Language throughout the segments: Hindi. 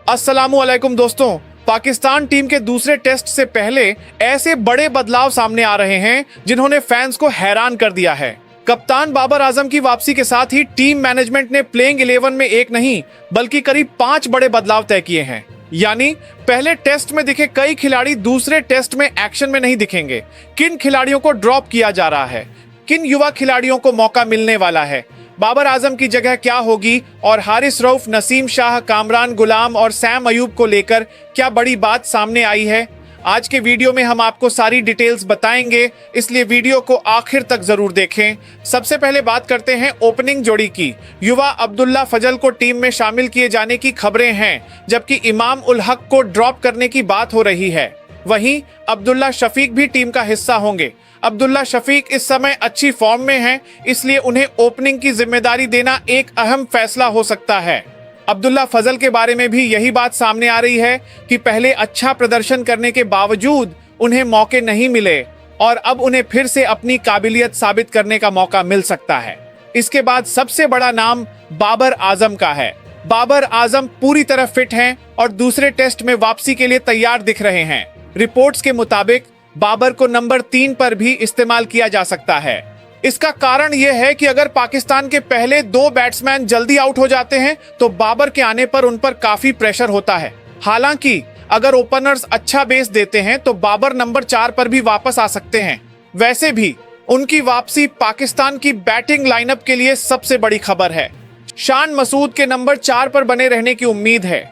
अस्सलामुअलैकुम दोस्तों। पाकिस्तान टीम के दूसरे टेस्ट से पहले ऐसे बड़े बदलाव सामने आ रहे हैं जिन्होंने फैंस को हैरान कर दिया है। कप्तान बाबर आजम की वापसी के साथ ही टीम मैनेजमेंट ने प्लेइंग 11 में एक नहीं बल्कि करीब 5 बड़े बदलाव तय किए हैं। यानी पहले टेस्ट में दिखे कई खिलाड़ी दूसरे टेस्ट में एक्शन में नहीं दिखेंगे। किन खिलाड़ियों को ड्रॉप किया जा रहा है, किन युवा खिलाड़ियों को मौका मिलने वाला है, बाबर आजम की जगह क्या होगी और हारिस रऊफ, नसीम शाह, कामरान गुलाम और सैम अयूब को लेकर क्या बड़ी बात सामने आई है, आज के वीडियो में हम आपको सारी डिटेल्स बताएंगे, इसलिए वीडियो को आखिर तक जरूर देखें। सबसे पहले बात करते हैं ओपनिंग जोड़ी की। युवा अब्दुल्ला फजल को टीम में शामिल किए जाने की खबरें हैं, जबकि इमाम उल हक को ड्रॉप करने की बात हो रही है। वहीं अब्दुल्ला शफीक भी टीम का हिस्सा होंगे। अब्दुल्ला शफीक इस समय अच्छी फॉर्म में हैं, इसलिए उन्हें ओपनिंग की जिम्मेदारी देना एक अहम फैसला हो सकता है। अब्दुल्ला फजल के बारे में भी यही बात सामने आ रही है कि पहले अच्छा प्रदर्शन करने के बावजूद उन्हें मौके नहीं मिले और अब उन्हें फिर से अपनी काबिलियत साबित करने का मौका मिल सकता है। इसके बाद सबसे बड़ा नाम बाबर आजम का है। बाबर आजम पूरी तरह फिट हैं और दूसरे टेस्ट में वापसी के लिए तैयार दिख रहे हैं। रिपोर्ट्स के मुताबिक बाबर को नंबर 3 पर भी इस्तेमाल किया जा सकता है। इसका कारण यह है कि अगर पाकिस्तान के पहले 2 बैट्समैन जल्दी आउट हो जाते हैं तो बाबर के आने पर उन पर काफी प्रेशर होता है। हालांकि अगर ओपनर्स अच्छा बेस देते हैं तो बाबर नंबर 4 पर भी वापस आ सकते हैं। वैसे भी उनकी वापसी पाकिस्तान की बैटिंग लाइनअप के लिए सबसे बड़ी खबर है। शान मसूद के नंबर 4 पर बने रहने की उम्मीद है।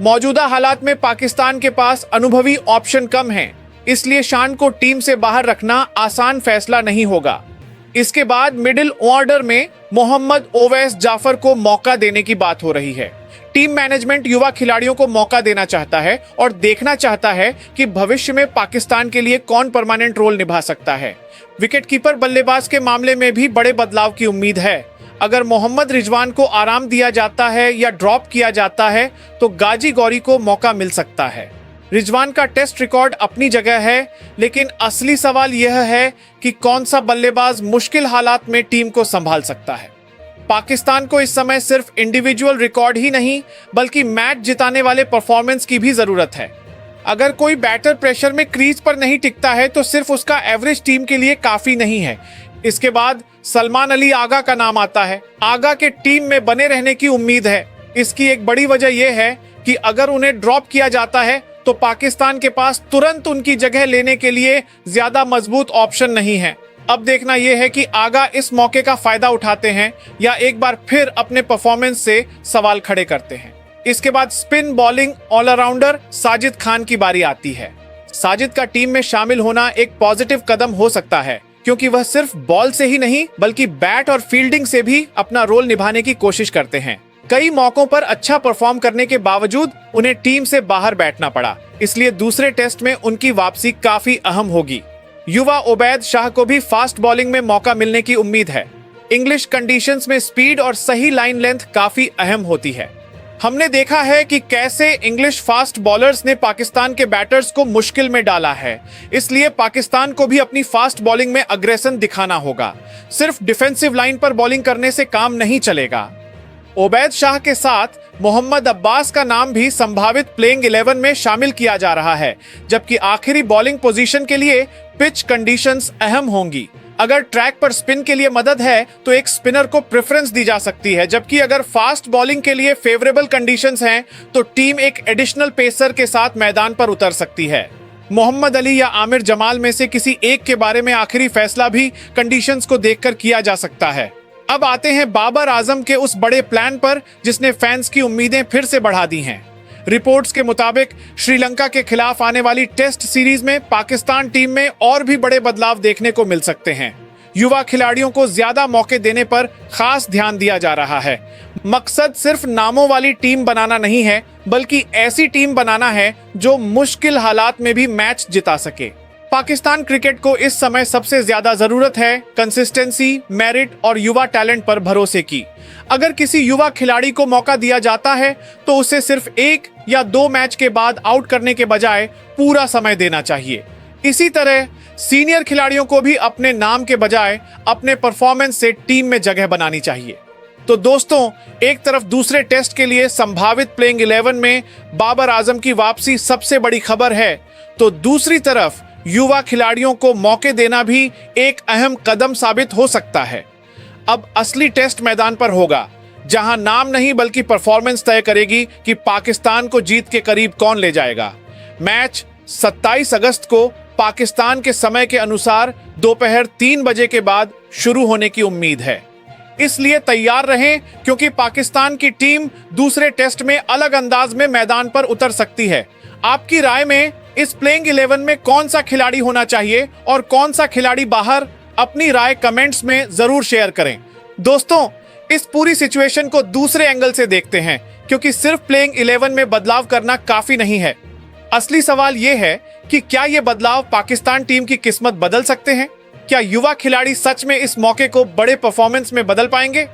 मौजूदा हालात में पाकिस्तान के पास अनुभवी ऑप्शन कम है, इसलिए शान को टीम से बाहर रखना आसान फैसला नहीं होगा। इसके बाद मिडिल ऑर्डर में मोहम्मद ओवैस जाफर को मौका देने की बात हो रही है। टीम मैनेजमेंट युवा खिलाड़ियों को मौका देना चाहता है और देखना चाहता है कि भविष्य में पाकिस्तान के लिए कौन परमानेंट रोल निभा सकता है। विकेटकीपर बल्लेबाज के मामले में भी बड़े बदलाव की उम्मीद है। अगर मोहम्मद रिजवान को आराम दिया जाता है या ड्रॉप किया जाता है तो गाजी गौरी को मौका मिल सकता है। रिजवान का टेस्ट रिकॉर्ड अपनी जगह है, लेकिन असली सवाल यह है कि कौन सा बल्लेबाज मुश्किल हालात में टीम को संभाल सकता है। पाकिस्तान को इस समय सिर्फ इंडिविजुअल रिकॉर्ड ही नहीं बल्कि मैच जिताने वाले परफॉर्मेंस की भी जरूरत है। अगर कोई बैटर प्रेशर में क्रीज पर नहीं टिकता है तो सिर्फ उसका एवरेज टीम के लिए काफी नहीं है। इसके बाद सलमान अली आगा का नाम आता है। आगा के टीम में बने रहने की उम्मीद है। इसकी एक बड़ी वजह यह है कि अगर उन्हें ड्रॉप किया जाता है तो पाकिस्तान के पास तुरंत उनकी जगह लेने के लिए ज्यादा मजबूत ऑप्शन नहीं है। अब देखना यह है कि आगा इस मौके का फायदा उठाते हैं या एक बार फिर अपने परफॉर्मेंस से सवाल खड़े करते हैं। इसके बाद spin bowling allrounder Sajid Khan की बारी आती है। साजिद का टीम में शामिल होना एक पॉजिटिव कदम हो सकता है, क्योंकि वह सिर्फ बॉल से ही नहीं बल्कि बैट और फील्डिंग से भी अपना रोल निभाने की कोशिश करते हैं। कई मौकों पर अच्छा परफॉर्म करने के बावजूद उन्हें टीम से बाहर बैठना पड़ा, इसलिए दूसरे टेस्ट में उनकी वापसी काफी अहम होगी। युवा उबैद शाह को भी फास्ट बॉलिंग में मौका मिलने की उम्मीद है। इंग्लिश कंडीशंस में स्पीड और सही लाइन लेंथ काफी अहम होती है। हमने देखा है कि कैसे इंग्लिश फास्ट बॉलर्स ने पाकिस्तान के बैटर्स को मुश्किल में डाला है, इसलिए पाकिस्तान को भी अपनी फास्ट बॉलिंग में अग्रेशन दिखाना होगा। सिर्फ डिफेंसिव लाइन पर बॉलिंग करने से काम नहीं चलेगा। उबैद शाह के साथ मोहम्मद अब्बास का नाम भी संभावित प्लेइंग 11 में शामिल किया जा रहा है, जबकि आखिरी बॉलिंग पोजीशन के लिए पिच कंडीशंस अहम होंगी। अगर ट्रैक पर स्पिन के लिए मदद है तो एक स्पिनर को प्रेफरेंस दी जा सकती है, जबकि अगर फास्ट बॉलिंग के लिए फेवरेबल कंडीशंस हैं तो टीम एक एडिशनल पेसर के साथ मैदान पर उतर सकती है। मोहम्मद अली या आमिर जमाल में से किसी एक के बारे में आखिरी फैसला भी कंडीशंस को देखकर किया जा सकता है। अब आते हैं बाबर आजम के उस बड़े प्लान पर जिसने फैंस की उम्मीदें फिर से बढ़ा दी हैं। रिपोर्ट्स के मुताबिक श्रीलंका के खिलाफ आने वाली टेस्ट सीरीज में पाकिस्तान टीम में और भी बड़े बदलाव देखने को मिल सकते हैं। युवा खिलाड़ियों को ज्यादा मौके देने पर खास ध्यान दिया जा रहा है। मकसद सिर्फ नामों वाली टीम बनाना नहीं है बल्कि ऐसी टीम बनाना है जो मुश्किल हालात में भी मैच जिता सके। पाकिस्तान क्रिकेट को इस समय सबसे ज्यादा जरूरत है कंसिस्टेंसी, मेरिट और युवा टैलेंट पर भरोसे की। अगर किसी युवा खिलाड़ी को मौका दिया जाता है तो उसे सिर्फ 1 या 2 मैच के बाद आउट करने के बजाय पूरा समय देना चाहिए। इसी तरह सीनियर खिलाड़ियों को भी अपने नाम के बजाय अपने परफॉर्मेंस से टीम में जगह बनानी चाहिए। तो दोस्तों, एक तरफ दूसरे टेस्ट के लिए संभावित प्लेइंग 11 में बाबर आजम की वापसी सबसे बड़ी खबर है, तो दूसरी तरफ युवा खिलाड़ियों को मौके देना भी एक अहम कदम साबित हो सकता है। अब असली टेस्ट मैदान पर होगा, जहां नाम नहीं बल्कि परफॉर्मेंस तय करेगी कि पाकिस्तान को जीत के करीब कौन ले जाएगा। मैच 27 अगस्त को पाकिस्तान के समय के अनुसार दोपहर 3 बजे के बाद शुरू होने की उम्मीद है। इसलिए तैयार रहें, क्योंकि पाकिस्तान की टीम दूसरे टेस्ट में अलग अंदाज में मैदान पर उतर सकती है। आपकी राय में इस प्लेइंग 11 में कौन सा खिलाड़ी होना चाहिए और कौन सा खिलाड़ी बाहर, अपनी राय कमेंट्स में जरूर शेयर करें। दोस्तों, इस पूरी सिचुएशन को दूसरे एंगल से देखते हैं, क्योंकि सिर्फ प्लेइंग 11 में बदलाव करना काफी नहीं है। असली सवाल यह है कि क्या ये बदलाव पाकिस्तान टीम की किस्मत बदल सकते हैं? क्या युवा खिलाड़ी सच में इस मौके को बड़े परफॉर्मेंस में बदल पाएंगे?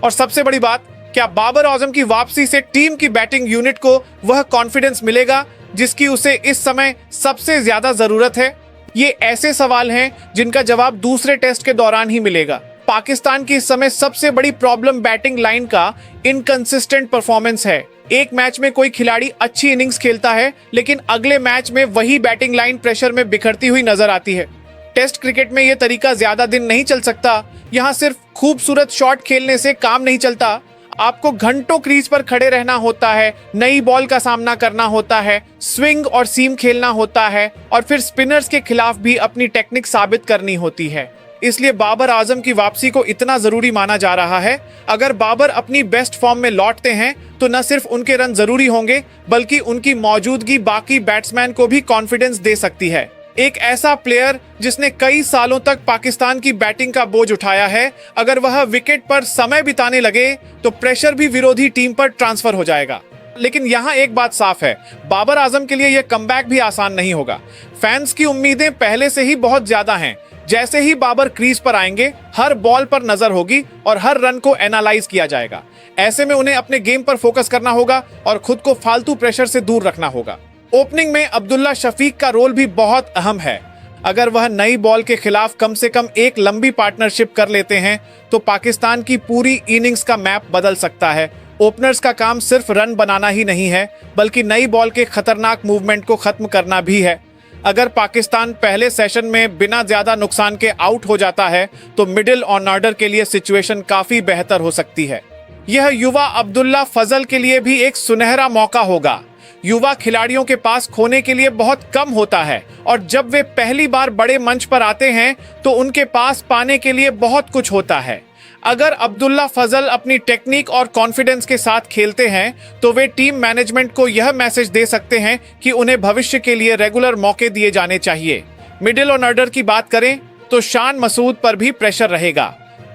और सबसे बड़ी बात, क्या बाबर आजम की वापसी से टीम की बैटिंग यूनिट को वह कॉन्फिडेंस मिलेगा जिसकी उसे इस समय सबसे ज्यादा जरूरत है? ये ऐसे सवाल हैं जिनका जवाब दूसरे टेस्ट के दौरान ही मिलेगा। पाकिस्तान की इस समय सबसे बड़ी प्रॉब्लम बैटिंग लाइन का इनकंसिस्टेंट परफॉर्मेंस है। एक मैच में कोई खिलाड़ी अच्छी इनिंग्स खेलता है, लेकिन अगले मैच में वही बैटिंग लाइन प्रेशर में बिखरती हुई नजर आती है। टेस्ट क्रिकेट में यह तरीका ज्यादा दिन नहीं चल सकता। यहाँ सिर्फ खूबसूरत शॉट खेलने से काम नहीं चलता। आपको घंटों क्रीज पर खड़े रहना होता है, नई बॉल का सामना करना होता है, स्विंग और सीम खेलना होता है, और फिर स्पिनर्स के खिलाफ भी अपनी टेक्निक साबित करनी होती है। इसलिए बाबर आजम की वापसी को इतना जरूरी माना जा रहा है। अगर बाबर अपनी बेस्ट फॉर्म में लौटते हैं तो न सिर्फ उनके रन जरूरी होंगे, बल्कि उनकी मौजूदगी बाकी बैट्समैन को भी कॉन्फिडेंस दे सकती है। एक ऐसा प्लेयर जिसने कई सालों तक पाकिस्तान की बैटिंग का बोझ उठाया है, अगर वह विकेट पर समय बिताने लगे तो प्रेशर भी विरोधी टीम पर ट्रांसफर हो जाएगा। लेकिन यहाँ एक बात साफ है, बाबर आजम के लिए यह कमबैक भी आसान नहीं होगा। फैंस की उम्मीदें पहले से ही बहुत ज्यादा हैं। जैसे ही बाबर क्रीज पर आएंगे, हर बॉल पर नजर होगी और हर रन को एनालाइज किया जाएगा। ऐसे में उन्हें अपने गेम पर फोकस करना होगा और खुद को फालतू प्रेशर से दूर रखना होगा। ओपनिंग में अब्दुल्ला शफीक का रोल भी बहुत अहम है। अगर वह नई बॉल के खिलाफ कम से कम एक लंबी पार्टनरशिप कर लेते हैं तो पाकिस्तान की पूरी इनिंग्स का मैप बदल सकता है। ओपनर्स का काम सिर्फ रन बनाना ही नहीं है, बल्कि नई बॉल के खतरनाक मूवमेंट को खत्म करना भी है। अगर पाकिस्तान पहले सेशन में बिना ज्यादा नुकसान के आउट हो जाता है तो मिडिल ऑर्डर के लिए सिचुएशन काफी बेहतर हो सकती है। यह युवा अब्दुल्ला फजल के लिए भी एक सुनहरा मौका होगा। युवा खिलाड़ियों के पास खोने के लिए बहुत कम होता है, और जब वे पहली बार बड़े मंच पर आते हैं तो उनके पास पाने के लिए बहुत कुछ होता है। अगर अब्दुल्ला फजल अपनी टेक्निक और कॉन्फिडेंस के साथ खेलते हैं तो वे टीम मैनेजमेंट को यह मैसेज दे सकते हैं कि उन्हें भविष्य के लिए रेगुलर मौके दिए जाने चाहिए। मिडिल ऑर्डर की बात करें तो शान मसूद पर भी प्रेशर रहेगा।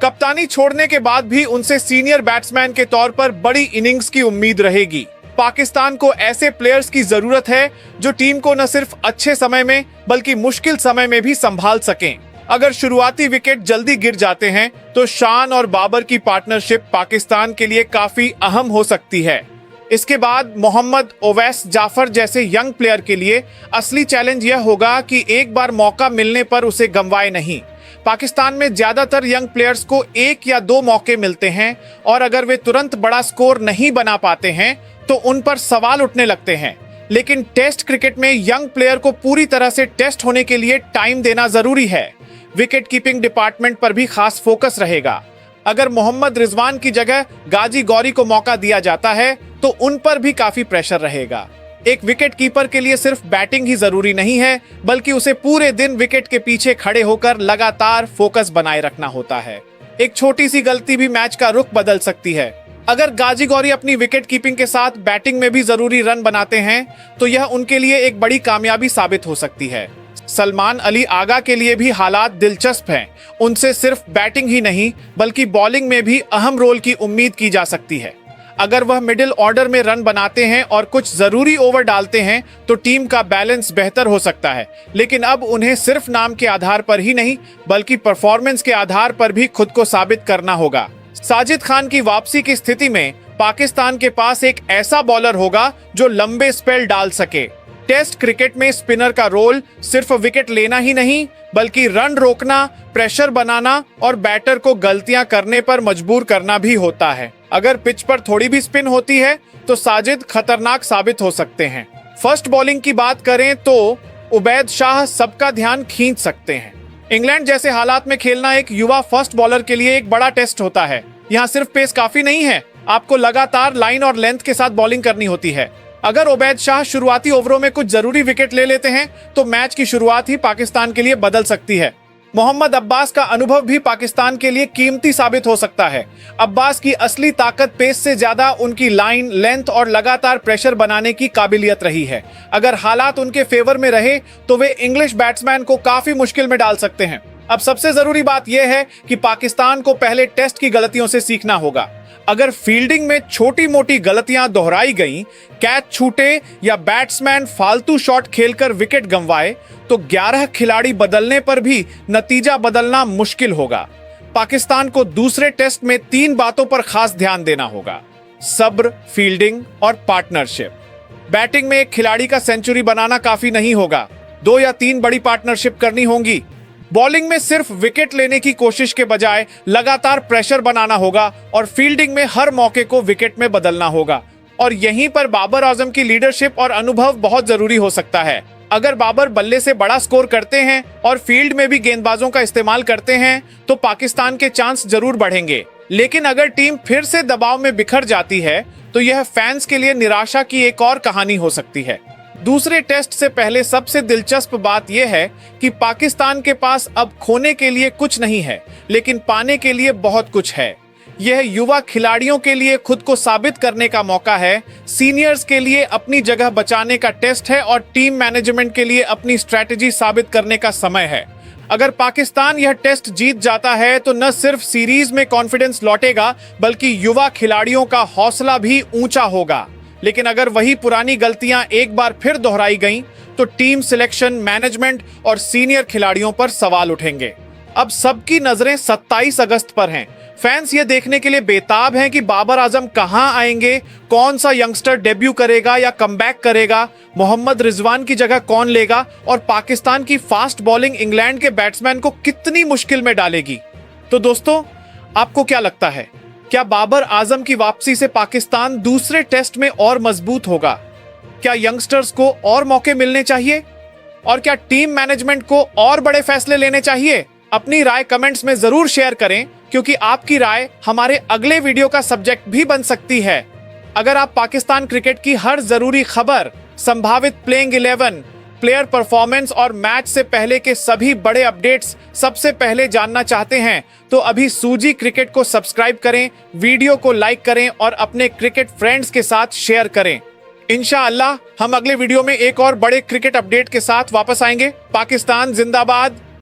कप्तानी छोड़ने के बाद भी उनसे सीनियर बैट्समैन के तौर पर बड़ी इनिंग्स की उम्मीद रहेगी। पाकिस्तान को ऐसे प्लेयर्स की जरूरत है जो टीम को न सिर्फ अच्छे समय में बल्कि मुश्किल समय में भी संभाल सकें। अगर शुरुआती विकेट जल्दी गिर जाते हैं तो शान और बाबर की पार्टनरशिप पाकिस्तान के लिए काफी अहम हो सकती है। इसके बाद मोहम्मद ओवैस जाफर जैसे यंग प्लेयर के लिए असली चैलेंज यह होगा कि एक बार मौका मिलने पर उसे गंवाए नहीं। पाकिस्तान में ज्यादातर यंग प्लेयर्स को 1 या 2 मौके मिलते हैं, और अगर वे तुरंत बड़ा स्कोर नहीं बना पाते हैं तो उन पर सवाल उठने लगते हैं। लेकिन टेस्ट क्रिकेट में यंग प्लेयर को पूरी तरह से टेस्ट होने के लिए टाइम देना जरूरी है। विकेट कीपिंग डिपार्टमेंट पर भी खास फोकस रहेगा। अगर मोहम्मद रिजवान की जगह गाजी गौरी को मौका दिया जाता है तो उन पर भी काफी प्रेशर रहेगा। एक विकेट कीपर के लिए सिर्फ बैटिंग ही जरूरी नहीं है, बल्कि उसे पूरे दिन विकेट के पीछे खड़े होकर लगातार फोकस बनाए रखना होता है। एक छोटी सी गलती भी मैच का रुख बदल सकती है। अगर गाजी गौरी अपनी विकेट कीपिंग के साथ बैटिंग में भी जरूरी रन बनाते हैं तो यह उनके लिए एक बड़ी कामयाबी साबित हो सकती है। सलमान अली आगा के लिए भी हालात दिलचस्प हैं। उनसे सिर्फ बैटिंग ही नहीं बल्कि बॉलिंग में भी अहम रोल की उम्मीद की जा सकती है। अगर वह मिडिल ऑर्डर में रन बनाते हैं और कुछ जरूरी ओवर डालते हैं तो टीम का बैलेंस बेहतर हो सकता है। लेकिन अब उन्हें सिर्फ नाम के आधार पर ही नहीं बल्कि परफॉर्मेंस के आधार पर भी खुद को साबित करना होगा। साजिद खान की वापसी की स्थिति में पाकिस्तान के पास एक ऐसा बॉलर होगा जो लंबे स्पेल डाल सके। टेस्ट क्रिकेट में स्पिनर का रोल सिर्फ विकेट लेना ही नहीं बल्कि रन रोकना, प्रेशर बनाना और बैटर को गलतियां करने पर मजबूर करना भी होता है। अगर पिच पर थोड़ी भी स्पिन होती है तो साजिद खतरनाक साबित हो सकते हैं। फर्स्ट बॉलिंग की बात करें तो उबैद शाह सबका ध्यान खींच सकते हैं। इंग्लैंड जैसे हालात में खेलना एक युवा फर्स्ट बॉलर के लिए एक बड़ा टेस्ट होता है। यहाँ सिर्फ पेस काफी नहीं है, आपको लगातार लाइन और लेंथ के साथ बॉलिंग करनी होती है। अगर उबैद शाह शुरुआती ओवरों में कुछ जरूरी विकेट ले लेते हैं तो मैच की शुरुआत ही पाकिस्तान के लिए बदल सकती है। मोहम्मद अब्बास का अनुभव भी पाकिस्तान के लिए कीमती साबित हो सकता है। अब्बास की असली ताकत पेस से ज्यादा उनकी लाइन, लेंथ और लगातार प्रेशर बनाने की काबिलियत रही है। अगर हालात उनके फेवर में रहे तो वे इंग्लिश बैट्समैन को काफी मुश्किल में डाल सकते हैं। अब सबसे जरूरी बात यह है कि पाकिस्तान को पहले टेस्ट की गलतियों से सीखना होगा। अगर फील्डिंग में छोटी मोटी गलतियां दोहराई गईं, कैच छूटे या बैट्समैन फालतू शॉट खेलकर विकेट गंवाए तो 11 खिलाड़ी बदलने पर भी नतीजा बदलना मुश्किल होगा। पाकिस्तान को दूसरे टेस्ट में 3 बातों पर खास ध्यान देना होगा: सब्र, फील्डिंग और पार्टनरशिप। बैटिंग में एक खिलाड़ी का सेंचुरी बनाना काफी नहीं होगा, 2 या 3 बड़ी पार्टनरशिप करनी होंगी। बॉलिंग में सिर्फ विकेट लेने की कोशिश के बजाय लगातार प्रेशर बनाना होगा और फील्डिंग में हर मौके को विकेट में बदलना होगा। और यहीं पर बाबर आजम की लीडरशिप और अनुभव बहुत जरूरी हो सकता है। अगर बाबर बल्ले से बड़ा स्कोर करते हैं और फील्ड में भी गेंदबाजों का इस्तेमाल करते हैं तो पाकिस्तान के चांस जरूर बढ़ेंगे। लेकिन अगर टीम फिर से दबाव में बिखर जाती है तो यह फैंस के लिए निराशा की एक और कहानी हो सकती है। दूसरे टेस्ट से पहले सबसे दिलचस्प बात यह है कि पाकिस्तान के पास अब खोने के लिए कुछ नहीं है, लेकिन पाने के लिए बहुत कुछ है। यह युवा खिलाड़ियों के लिए खुद को साबित करने का मौका है, सीनियर्स के लिए अपनी जगह बचाने का टेस्ट है और टीम मैनेजमेंट के लिए अपनी स्ट्रैटेजी साबित करने का समय है। अगर पाकिस्तान यह टेस्ट जीत जाता है तो न सिर्फ सीरीज में कॉन्फिडेंस लौटेगा बल्कि युवा खिलाड़ियों का हौसला भी ऊंचा होगा। लेकिन अगर वही पुरानी गलतियां एक बार फिर दोहराई गईं तो टीम सिलेक्शन, मैनेजमेंट और सीनियर खिलाड़ियों पर सवाल उठेंगे। अब सबकी नजरें 27 अगस्त पर हैं। फैंस ये देखने के लिए बेताब हैं कि बाबर आजम कहां आएंगे, कौन सा यंगस्टर डेब्यू करेगा या कमबैक करेगा, मोहम्मद रिजवान की जगह कौन लेगा और पाकिस्तान की फास्ट बॉलिंग इंग्लैंड के बैट्समैन को कितनी मुश्किल में डालेगी। तो दोस्तों, आपको क्या लगता है, क्या बाबर आजम की वापसी से पाकिस्तान दूसरे टेस्ट में और मजबूत होगा? क्या यंगस्टर्स को और मौके मिलने चाहिए? और क्या टीम मैनेजमेंट को और बड़े फैसले लेने चाहिए? अपनी राय कमेंट्स में जरूर शेयर करें, क्योंकि आपकी राय हमारे अगले वीडियो का सब्जेक्ट भी बन सकती है। अगर आप पाकिस्तान क्रिकेट की हर जरूरी खबर, संभावित प्लेइंग 11, प्लेयर परफॉर्मेंस और मैच से पहले के सभी बड़े अपडेट्स सबसे पहले जानना चाहते हैं तो अभी सूजी क्रिकेट को सब्सक्राइब करें, वीडियो को लाइक करें और अपने क्रिकेट फ्रेंड्स के साथ शेयर करें। इंशाअल्लाह हम अगले वीडियो में एक और बड़े क्रिकेट अपडेट के साथ वापस आएंगे। पाकिस्तान जिंदाबाद,